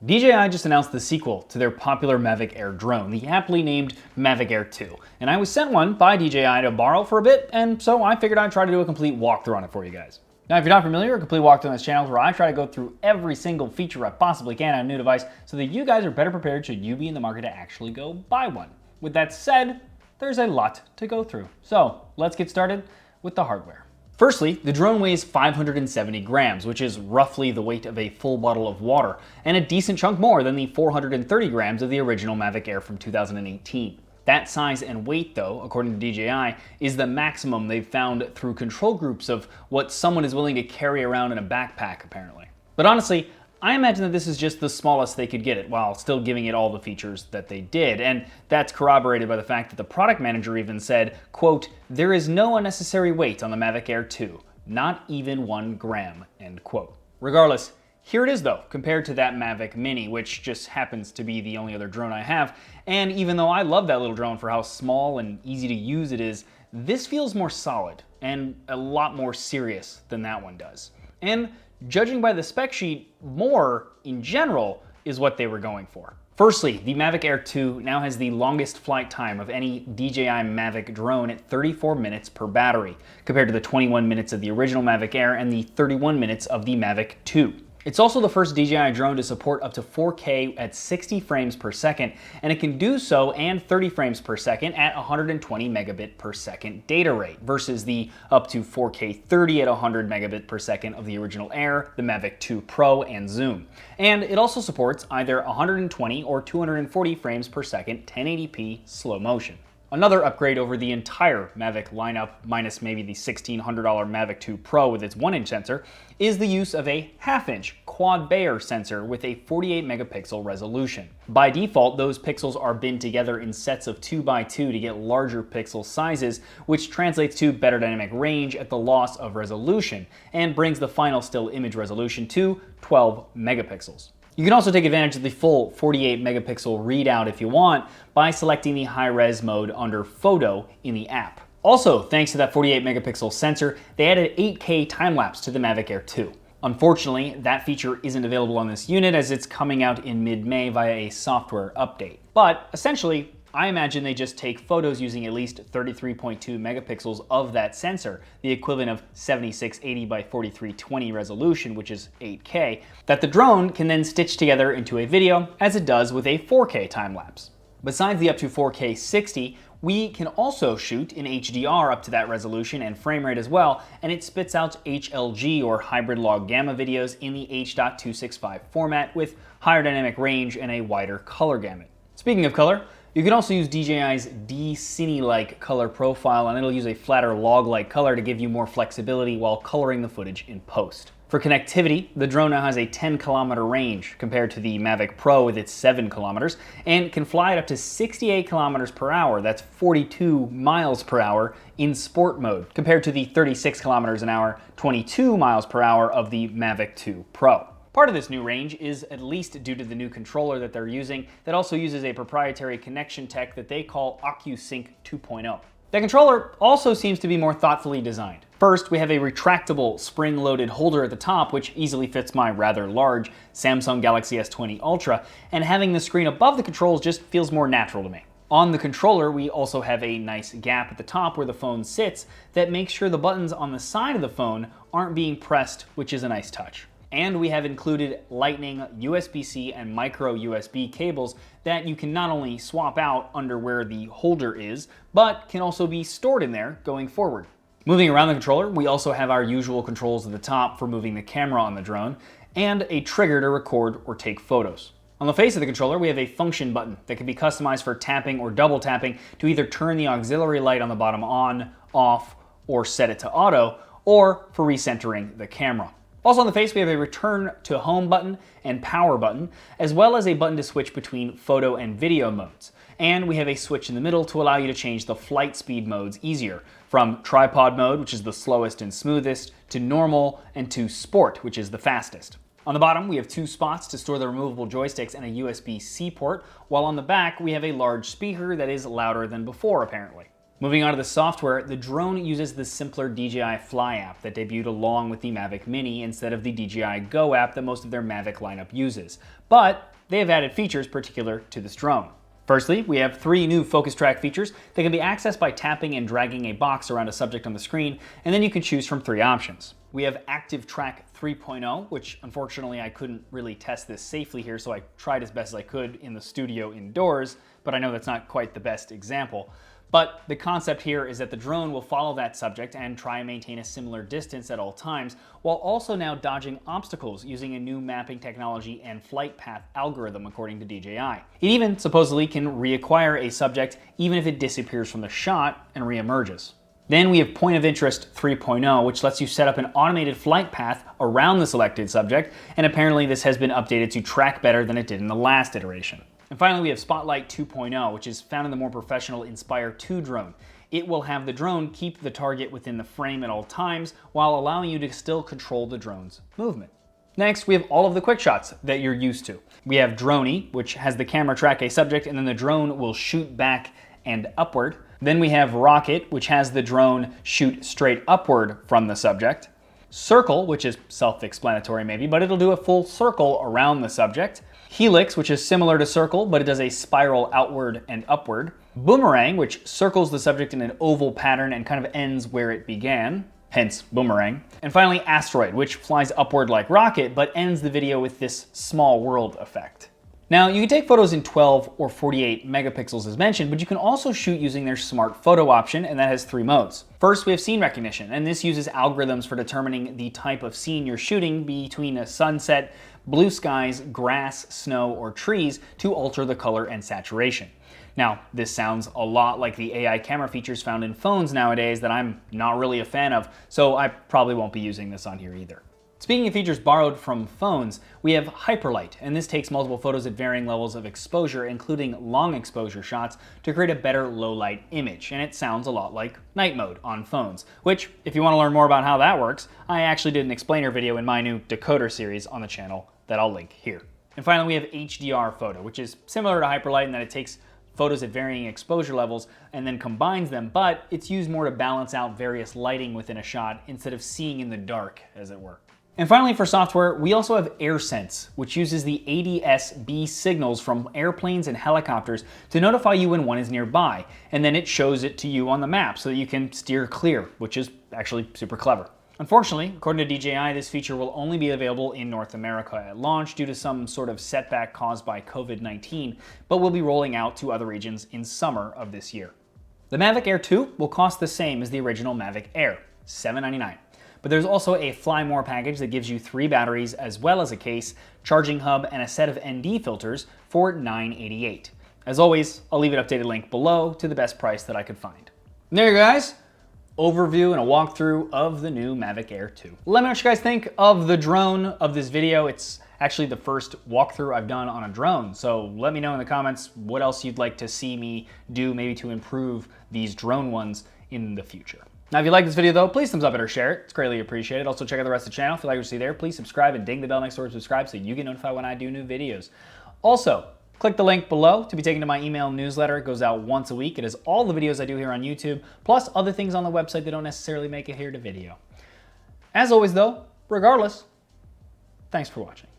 DJI just announced the sequel to their popular Mavic Air drone, the aptly named Mavic Air 2. And I was sent one by DJI to borrow for a bit, and so I figured I'd try to do a complete walkthrough on it for you guys. Now, if you're not familiar, a complete walkthrough on this channel is where I try to go through every single feature I possibly can on a new device so that you guys are better prepared should you be in the market to actually go buy one. With that said, there's a lot to go through. So let's get started with the hardware. Firstly, the drone weighs 570 grams, which is roughly the weight of a full bottle of water, and a decent chunk more than the 430 grams of the original Mavic Air from 2018. That size and weight, though, according to DJI, is the maximum they've found through control groups of what someone is willing to carry around in a backpack, apparently. But honestly, I imagine that this is just the smallest they could get it, while still giving it all the features that they did, and that's corroborated by the fact that the product manager even said, quote, "There is no unnecessary weight on the Mavic Air 2, not even 1 gram," end quote. Regardless, here it is though, compared to that Mavic Mini, which just happens to be the only other drone I have, and even though I love that little drone for how small and easy to use it is, this feels more solid, and a lot more serious than that one does. And judging by the spec sheet, more, in general, is what they were going for. Firstly, the Mavic Air 2 now has the longest flight time of any DJI Mavic drone at 34 minutes per battery, compared to the 21 minutes of the original Mavic Air and the 31 minutes of the Mavic 2. It's also the first DJI drone to support up to 4K at 60 frames per second, and it can do so and 30 frames per second at 120 megabit per second data rate, versus the up to 4K 30 at 100 megabit per second of the original Air, the Mavic 2 Pro, and Zoom. And it also supports either 120 or 240 frames per second 1080p slow motion. Another upgrade over the entire Mavic lineup, minus maybe the $1,600 Mavic 2 Pro with its 1-inch sensor, is the use of a half-inch quad Bayer sensor with a 48 megapixel resolution. By default, those pixels are binned together in sets of 2x2 to get larger pixel sizes, which translates to better dynamic range at the loss of resolution, and brings the final still image resolution to 12 megapixels. You can also take advantage of the full 48 megapixel readout if you want by selecting the high-res mode under Photo in the app. Also, thanks to that 48 megapixel sensor, they added 8K time-lapse to the Mavic Air 2. Unfortunately, that feature isn't available on this unit as it's coming out in mid-May via a software update. But essentially, I imagine they just take photos using at least 33.2 megapixels of that sensor, the equivalent of 7680 by 4320 resolution, which is 8K, that the drone can then stitch together into a video as it does with a 4K time-lapse. Besides the up to 4K 60, we can also shoot in HDR up to that resolution and frame rate as well, and it spits out HLG or hybrid log gamma videos in the H.265 format with higher dynamic range and a wider color gamut. Speaking of color, you can also use DJI's D-Cine-like color profile, and it'll use a flatter log-like color to give you more flexibility while coloring the footage in post. For connectivity, the drone now has a 10-kilometer range compared to the Mavic Pro with its 7 kilometers, and can fly at up to 68 kilometers per hour, that's 42 miles per hour, in sport mode, compared to the 36 kilometers an hour, 22 miles per hour of the Mavic 2 Pro. Part of this new range is at least due to the new controller that they're using that also uses a proprietary connection tech that they call OcuSync 2.0. The controller also seems to be more thoughtfully designed. First, we have a retractable spring-loaded holder at the top which easily fits my rather large Samsung Galaxy S20 Ultra, and having the screen above the controls just feels more natural to me. On the controller, we also have a nice gap at the top where the phone sits that makes sure the buttons on the side of the phone aren't being pressed, which is a nice touch. And we have included Lightning, USB-C, and micro USB cables that you can not only swap out under where the holder is, but can also be stored in there going forward. Moving around the controller, we also have our usual controls at the top for moving the camera on the drone, and a trigger to record or take photos. On the face of the controller, we have a function button that can be customized for tapping or double tapping to either turn the auxiliary light on the bottom on, off, or set it to auto, or for recentering the camera. Also on the face, we have a return to home button and power button, as well as a button to switch between photo and video modes. And we have a switch in the middle to allow you to change the flight speed modes easier, from tripod mode, which is the slowest and smoothest, to normal, and to sport, which is the fastest. On the bottom, we have 2 spots to store the removable joysticks and a USB-C port, while on the back, we have a large speaker that is louder than before, apparently. Moving on to the software, the drone uses the simpler DJI Fly app that debuted along with the Mavic Mini instead of the DJI Go app that most of their Mavic lineup uses. But they have added features particular to this drone. Firstly, we have 3 new focus track features that can be accessed by tapping and dragging a box around a subject on the screen, and then you can choose from 3 options. We have Active Track 3.0, which unfortunately I couldn't really test this safely here, so I tried as best as I could in the studio indoors, but I know that's not quite the best example. But the concept here is that the drone will follow that subject and try and maintain a similar distance at all times, while also now dodging obstacles using a new mapping technology and flight path algorithm according to DJI. It even supposedly can reacquire a subject even if it disappears from the shot and reemerges. Then we have Point of Interest 3.0, which lets you set up an automated flight path around the selected subject, and apparently this has been updated to track better than it did in the last iteration. And finally, we have Spotlight 2.0, which is found in the more professional Inspire 2 drone. It will have the drone keep the target within the frame at all times while allowing you to still control the drone's movement. Next, we have all of the quick shots that you're used to. We have Droney, which has the camera track a subject and then the drone will shoot back and upward. Then we have Rocket, which has the drone shoot straight upward from the subject. Circle, which is self-explanatory maybe, but it'll do a full circle around the subject. Helix, which is similar to Circle, but it does a spiral outward and upward. Boomerang, which circles the subject in an oval pattern and kind of ends where it began, hence boomerang. And finally, Asteroid, which flies upward like Rocket, but ends the video with this small world effect. Now, you can take photos in 12 or 48 megapixels as mentioned, but you can also shoot using their Smart Photo option, and that has 3 modes. First, we have scene recognition, and this uses algorithms for determining the type of scene you're shooting between a sunset, blue skies, grass, snow, or trees to alter the color and saturation. Now, this sounds a lot like the AI camera features found in phones nowadays that I'm not really a fan of, so I probably won't be using this on here either. Speaking of features borrowed from phones, we have Hyperlight, and this takes multiple photos at varying levels of exposure, including long exposure shots, to create a better low light image, and it sounds a lot like night mode on phones, which, if you want to learn more about how that works, I actually did an explainer video in my new Decoder series on the channel that I'll link here. And finally, we have HDR Photo, which is similar to Hyperlight in that it takes photos at varying exposure levels and then combines them, but it's used more to balance out various lighting within a shot instead of seeing in the dark, as it were. And finally, for software, we also have AirSense, which uses the ADS-B signals from airplanes and helicopters to notify you when one is nearby, and then it shows it to you on the map so that you can steer clear, which is actually super clever. Unfortunately, according to DJI, this feature will only be available in North America at launch due to some sort of setback caused by COVID-19, but will be rolling out to other regions in summer of this year. The Mavic Air 2 will cost the same as the original Mavic Air, $799. But there's also a Fly More package that gives you 3 batteries as well as a case, charging hub, and a set of ND filters for $988. As always, I'll leave an updated link below to the best price that I could find. And there you go, guys. Overview and a walkthrough of the new Mavic Air 2. Let me know what you guys think of the drone of this video. It's actually the first walkthrough I've done on a drone, so let me know in the comments what else you'd like to see me do maybe to improve these drone ones in the future. Now, if you like this video though, please thumbs up it or share it. It's greatly appreciated. Also, check out the rest of the channel. If you like what you see there, please subscribe and ding the bell next door to subscribe so you get notified when I do new videos. Also, click the link below to be taken to my email newsletter. It goes out once a week. It has all the videos I do here on YouTube, plus other things on the website that don't necessarily make it here to video. As always though, regardless, thanks for watching.